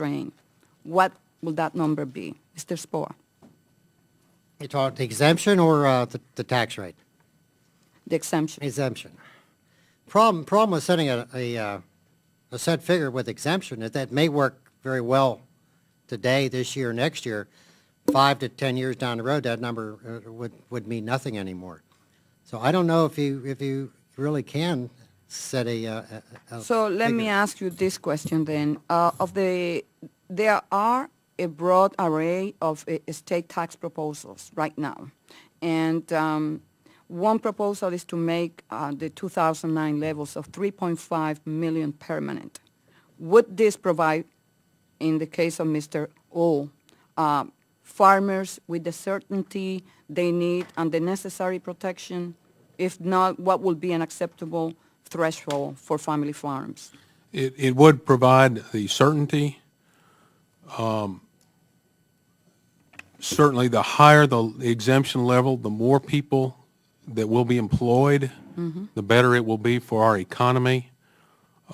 constraint, what will that number be? Mr. Spoa, You talk the exemption or the tax rate? the exemption. Exemption. Problem with setting a set figure with exemption is that may work very well today, this year, next year. 5 to 10 years down the road, that number would mean nothing anymore. So I don't know if you really can set a So let me figure. ask you this question then. There are a broad array of state tax proposals right now. And one proposal is to make the 2009 levels of 3.5 million permanent. Would this provide, in the case of Mr. O, farmers with the certainty they need and the necessary protection? If not, what would be an acceptable threshold for family farms? It would provide the certainty. Certainly, the higher the exemption level, the more people that will be employed, the better it will be for our economy.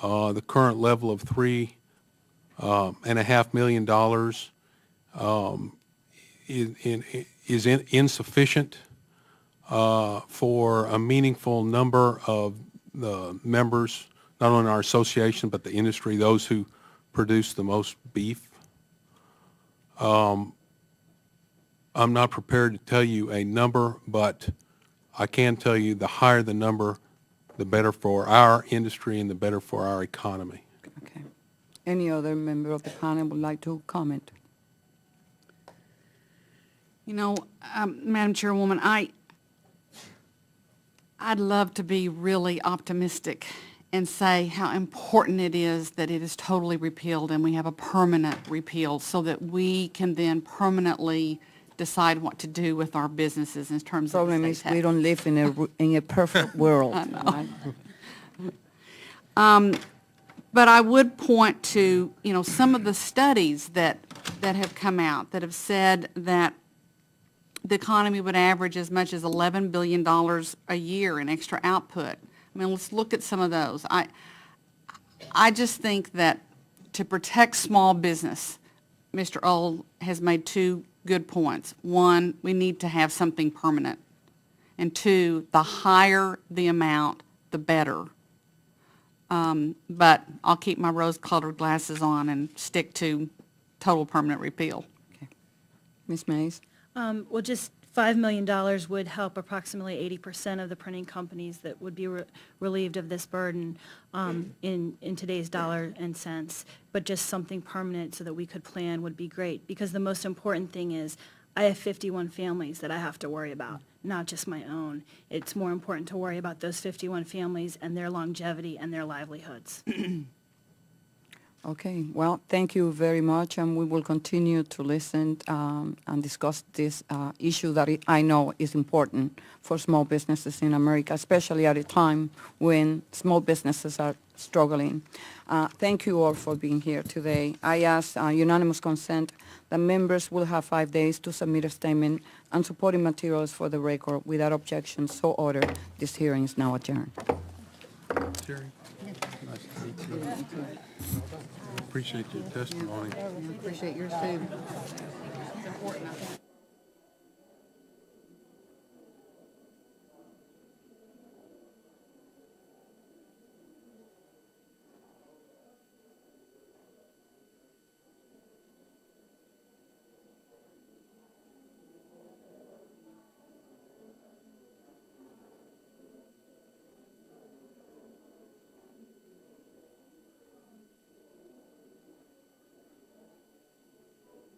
The current level of $3.5 million is insufficient for a meaningful number of the members, not only in our association, but the industry, those who produce the most beef. I'm not prepared to tell you a number, but I can tell you the higher the number, the better for our industry and the better for our economy. Okay. Any other member of the panel would like to comment? You know, Madam Chairwoman, I'd love to be really optimistic and say how important it is that it is totally repealed and we have a permanent repeal so that we can then permanently decide what to do with our businesses in terms of the Problem state is tax. we don't live in a perfect world. I know. Right? But I would point to, you know, some of the studies that have come out that have said that the economy would average as much as $11 billion a year in extra output. I mean, let's look at some of those. I just think that to protect small business, Mr. Old has made two good points. One, we need to have something permanent. And two, the higher the amount, the better. But I'll keep my rose-colored glasses on and stick to total permanent repeal. Okay. Ms. Mays? Well, just $5 million would help approximately 80% of the printing companies that would be relieved of this burden in today's dollar and cents. But just something permanent so that we could plan would be great. Because the most important thing is I have 51 families that I have to worry about, not just my own. It's more important to worry about those 51 families and their longevity and their livelihoods. Okay, well, thank you very much, and we will continue to listen and discuss this issue that I know is important for small businesses in America, especially at a time when small businesses are struggling. Thank you all for being here today. I ask unanimous consent that members will have 5 days to submit a statement and supporting materials for the record. Without objection, so ordered. This hearing is now adjourned. Terry? Nice to meet you. Appreciate your testimony. Appreciate yours too. It's important.